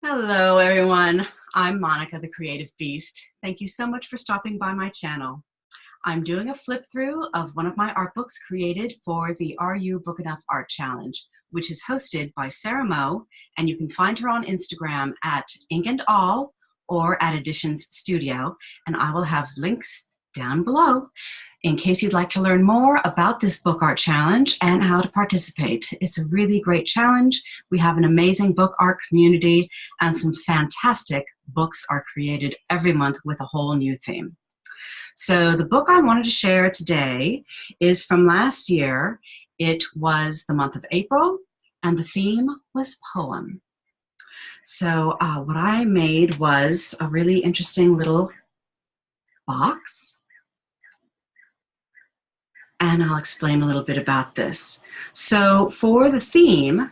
Hello, everyone. I'm Monica, the Creative Beast. Thank you so much for stopping by my channel. I'm doing a flip through of one of my art books created for the Are You Book Enough Art Challenge, which is hosted by Sarah Moe, and you can find her on Instagram at Ink and All or at Editions Studio, and I will have links down below in case you'd like to learn more about this book art challenge and how to participate. It's a really great challenge. We have an amazing book art community, and some fantastic books are created every month with a whole new theme. So the book I wanted to share today is from last year. It was the month of April, and the theme was poem. So what I made was a really interesting little box, and I'll explain a little bit about this. So for the theme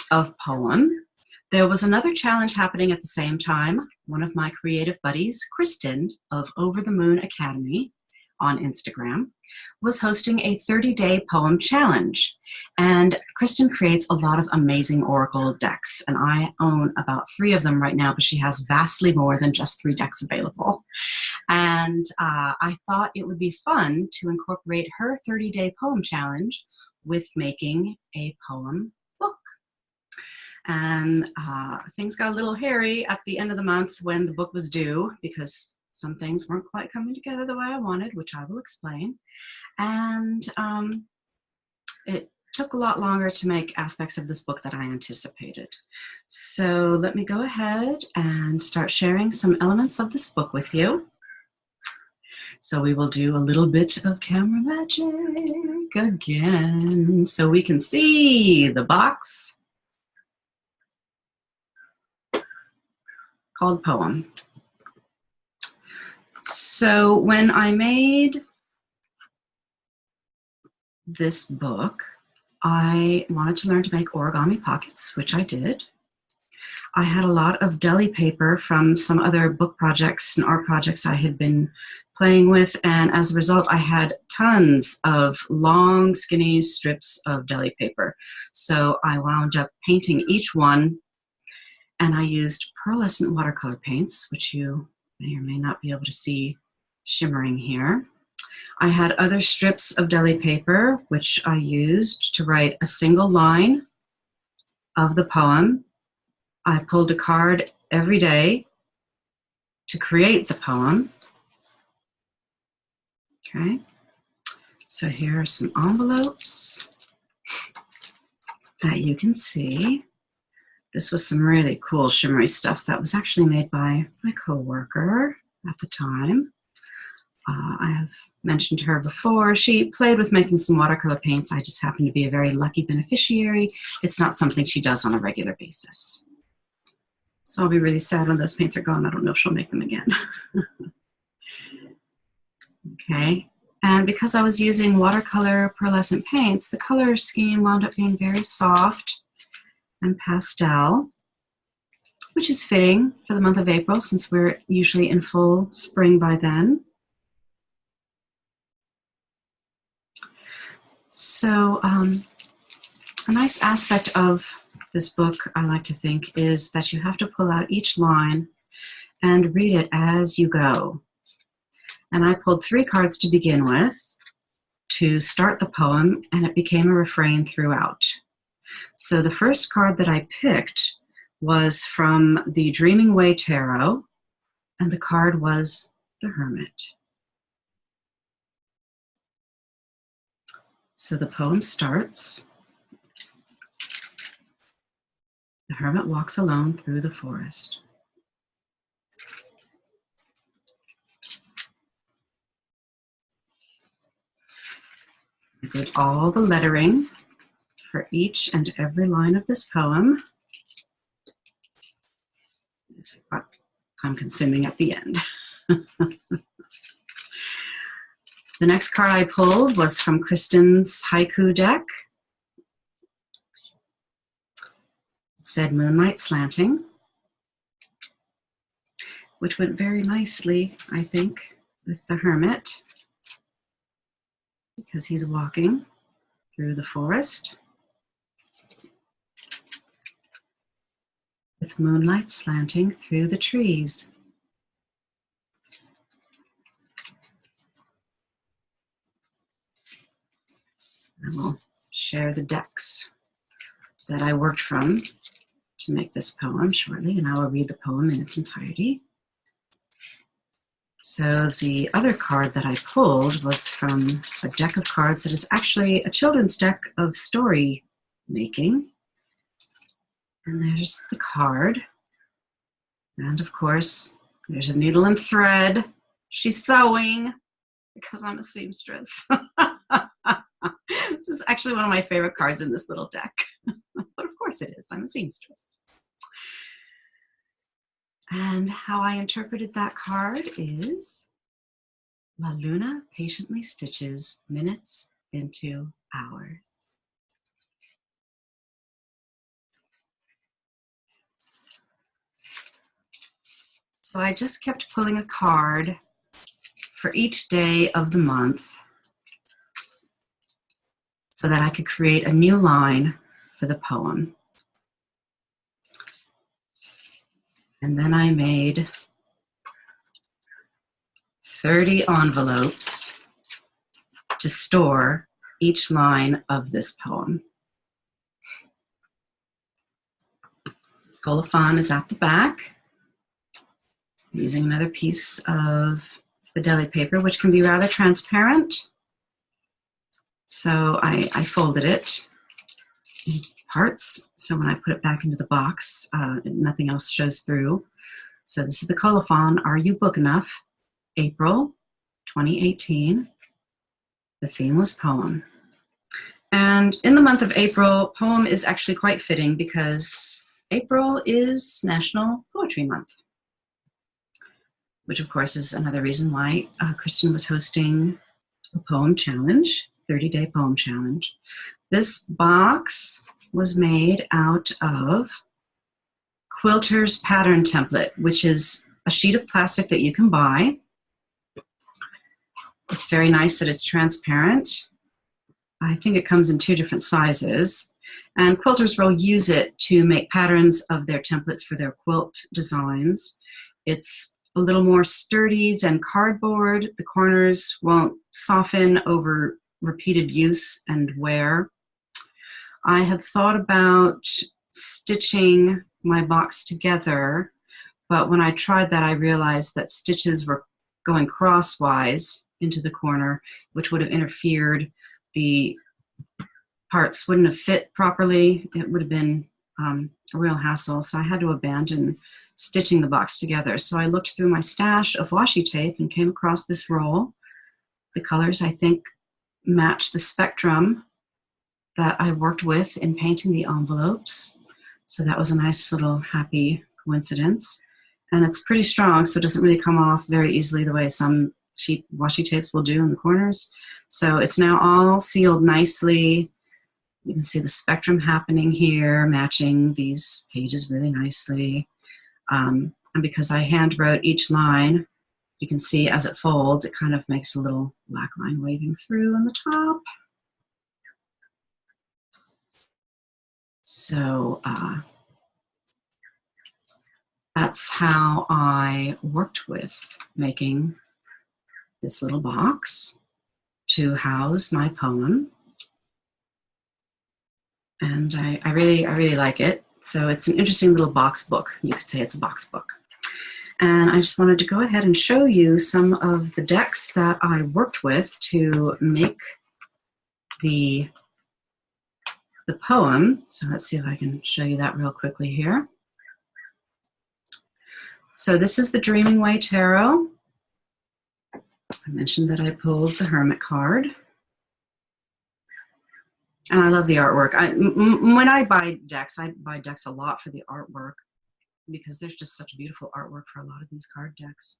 of poem, there was another challenge happening at the same time. One of my creative buddies, Kristen of Over the Moon Academy on Instagram, was hosting a 30-day poem challenge. And Kristen creates a lot of amazing oracle decks, and I own about 3 of them right now, but she has vastly more than just 3 decks available. And I thought it would be fun to incorporate her 30-day poem challenge with making a poem book. And things got a little hairy at the end of the month when the book was due, because some things weren't quite coming together the way I wanted, which I will explain. And it took a lot longer to make aspects of this book that I anticipated. So let me go ahead and start sharing some elements of this book with you. So we will do a little bit of camera magic again so we can see the box called Poem. So when I made this book, I wanted to learn to make origami pockets, which I did. I had a lot of deli paper from some other book projects and art projects I had been playing with, and as a result, I had tons of long, skinny strips of deli paper. So I wound up painting each one, and I used pearlescent watercolor paints, which you may or may not be able to see shimmering here. I had other strips of deli paper, which I used to write a single line of the poem. I pulled a card every day to create the poem. Okay, so here are some envelopes that you can see. This was some really cool shimmery stuff that was actually made by my coworker at the time. I have mentioned her before. She played with making some watercolor paints. I just happen to be a very lucky beneficiary. It's not something she does on a regular basis. So I'll be really sad when those paints are gone. I don't know if she'll make them again. Okay, and because I was using watercolor pearlescent paints, the color scheme wound up being very soft and pastel, which is fitting for the month of April since we're usually in full spring by then. So a nice aspect of this book, I like to think, is that you have to pull out each line and read it as you go. And I pulled 3 cards to begin with to start the poem, and it became a refrain throughout. So the first card that I picked was from the Dreaming Way Tarot, and the card was the Hermit. So the poem starts. The hermit walks alone through the forest. I did all the lettering for each and every line of this poem. It's what I'm consuming at the end. The next card I pulled was from Kristen's haiku deck. It said Moonlight Slanting, which went very nicely, I think, with the hermit, because he's walking through the forest. with moonlight slanting through the trees. I will share the decks that I worked from to make this poem shortly, and I will read the poem in its entirety. So the other card that I pulled was from a deck of cards that is actually a children's deck of story making. And there's the card. And of course, there's a needle and thread. She's sewing because I'm a seamstress. This is actually one of my favorite cards in this little deck. But of course it is. I'm a seamstress. And how I interpreted that card is La Luna patiently stitches minutes into hours. So I just kept pulling a card for each day of the month so that I could create a new line for the poem. And then I made 30 envelopes to store each line of this poem. Colophon is at the back. I'm using another piece of the deli paper, which can be rather transparent. So I folded it in parts, so when I put it back into the box, nothing else shows through. So this is the colophon, Are You Book Enough? April 2018. The theme was poem. And in the month of April, poem is actually quite fitting because April is National Poetry Month, which of course is another reason why Kristen was hosting a poem challenge, 30-day poem challenge. This box was made out of Quilter's pattern template, which is a sheet of plastic that you can buy. It's very nice that it's transparent. I think it comes in 2 different sizes. And quilters will use it to make patterns of their templates for their quilt designs. It's a little more sturdy than cardboard. The corners won't soften over repeated use and wear. I had thought about stitching my box together, but when I tried that, I realized that stitches were going crosswise into the corner, which would have interfered. The parts wouldn't have fit properly. It would have been a real hassle, so I had to abandon stitching the box together. So I looked through my stash of washi tape and came across this roll. The colors, I think, match the spectrum that I worked with in painting the envelopes. So that was a nice little happy coincidence. And it's pretty strong, so it doesn't really come off very easily the way some cheap washi tapes will do in the corners. So it's now all sealed nicely. You can see the spectrum happening here, matching these pages really nicely. And because I hand wrote each line, you can see as it folds, it kind of makes a little black line waving through on the top. So that's how I worked with making this little box to house my poem. And I really like it. So it's an interesting little box book. You could say it's a box book. And I just wanted to go ahead and show you some of the decks that I worked with to make the poem. So let's see if I can show you that real quickly here. So this is the Dreaming Way Tarot. I mentioned that I pulled the Hermit card. And I love the artwork. When I buy decks a lot for the artwork because there's just such beautiful artwork for a lot of these card decks.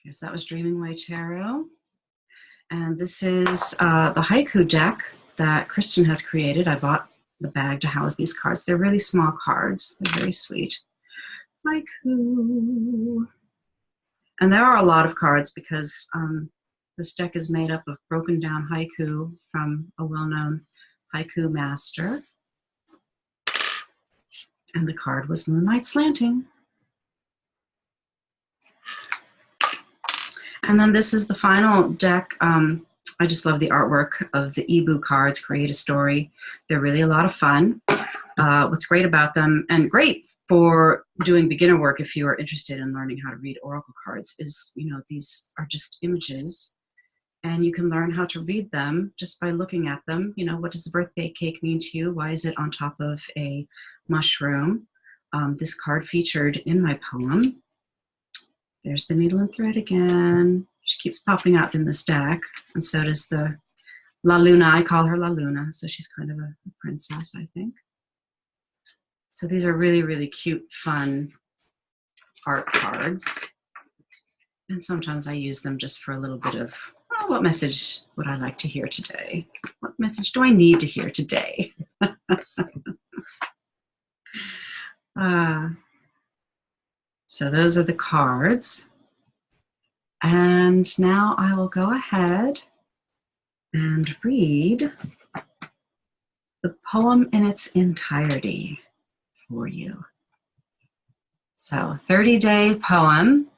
Okay, so that was Dreaming Way Tarot. And this is the haiku deck that Kristen has created. I bought the bag to house these cards. They're really small cards. They're very sweet. Haiku. And there are a lot of cards because this deck is made up of broken down haiku from a well-known haiku master. And the card was Moonlight Slanting. And then this is the final deck. I just love the artwork of the Ibu cards, Create a Story. They're really a lot of fun. What's great about them, and great for doing beginner work if you are interested in learning how to read oracle cards, is, these are just images, and you can learn how to read them just by looking at them. What does the birthday cake mean to you? Why is it on top of a mushroom? This card featured in my poem. There's the needle and thread again. She keeps popping out in this deck, and so does the La Luna. I call her La Luna, so she's kind of a princess, I think. So these are really, really cute, fun art cards. And sometimes I use them just for a little bit of, what message would I like to hear today? What message do I need to hear today? So those are the cards. And now I will go ahead and read the poem in its entirety for you. So, 30-day poem,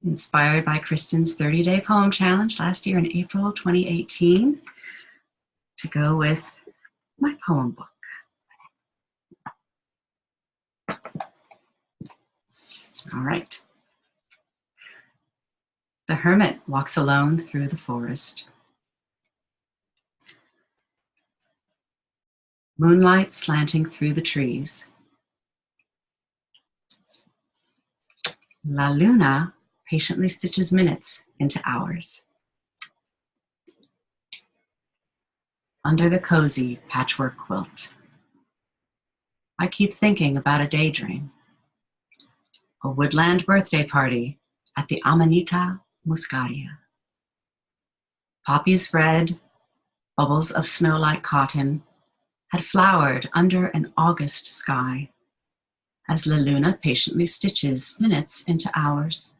inspired by Kristen's 30-day poem challenge last year in April 2018, to go with my poem book. All right. The hermit walks alone through the forest. Moonlight slanting through the trees. La Luna patiently stitches minutes into hours. Under the cozy patchwork quilt, I keep thinking about a daydream. A woodland birthday party at the Amanita Muscaria. Poppies red, bubbles of snow like cotton, had flowered under an August sky as La Luna patiently stitches minutes into hours.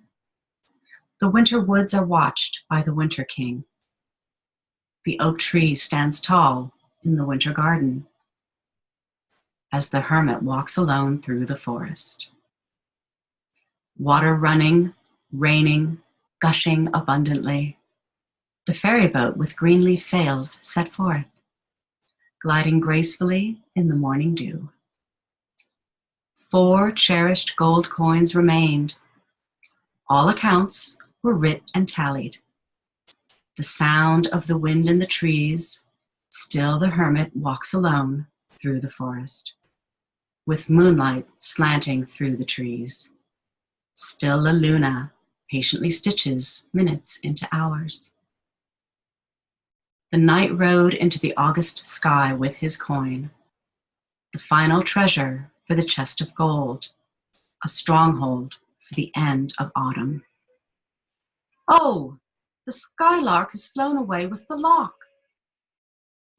The winter woods are watched by the Winter King. The oak tree stands tall in the winter garden as the hermit walks alone through the forest. Water running, raining, gushing abundantly. The ferry boat with green leaf sails set forth, gliding gracefully in the morning dew. 4 cherished gold coins remained. All accounts were writ and tallied. The sound of the wind in the trees, still the hermit walks alone through the forest, with moonlight slanting through the trees. Still La Luna patiently stitches minutes into hours. The knight rode into the August sky with his coin, the final treasure for the chest of gold, a stronghold for the end of autumn. Oh, the skylark has flown away with the lock.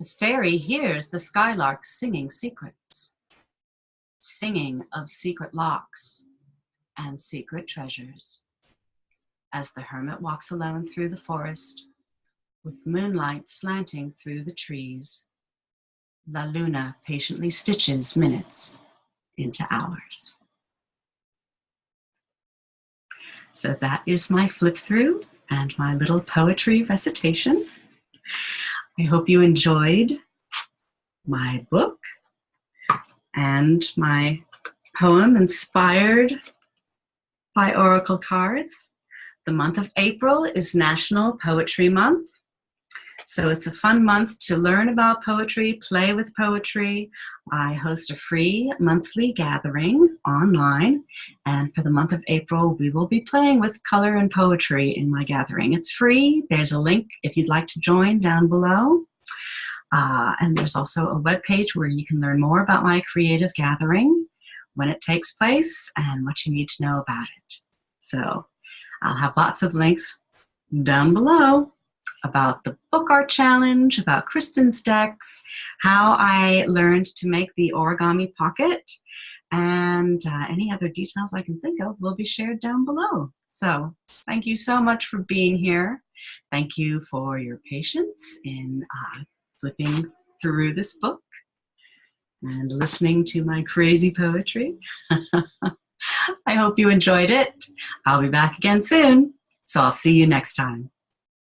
The fairy hears the skylark singing secrets, singing of secret locks and secret treasures. As the hermit walks alone through the forest, with moonlight slanting through the trees, La Luna patiently stitches minutes into hours. So that is my flip through and my little poetry recitation. I hope you enjoyed my book and my poem inspired by oracle cards. The month of April is National Poetry Month. So it's a fun month to learn about poetry, play with poetry. I host a free monthly gathering online. And for the month of April, we will be playing with color and poetry in my gathering. It's free. There's a link if you'd like to join down below. And there's also a webpage where you can learn more about my creative gathering, when it takes place, and what you need to know about it. So I'll have lots of links down below about the book art challenge, about Kristen's decks, how I learned to make the origami pocket, and any other details I can think of will be shared down below. So thank you so much for being here. Thank you for your patience in flipping through this book. and listening to my crazy poetry. I hope you enjoyed it. I'll be back again soon, so I'll see you next time.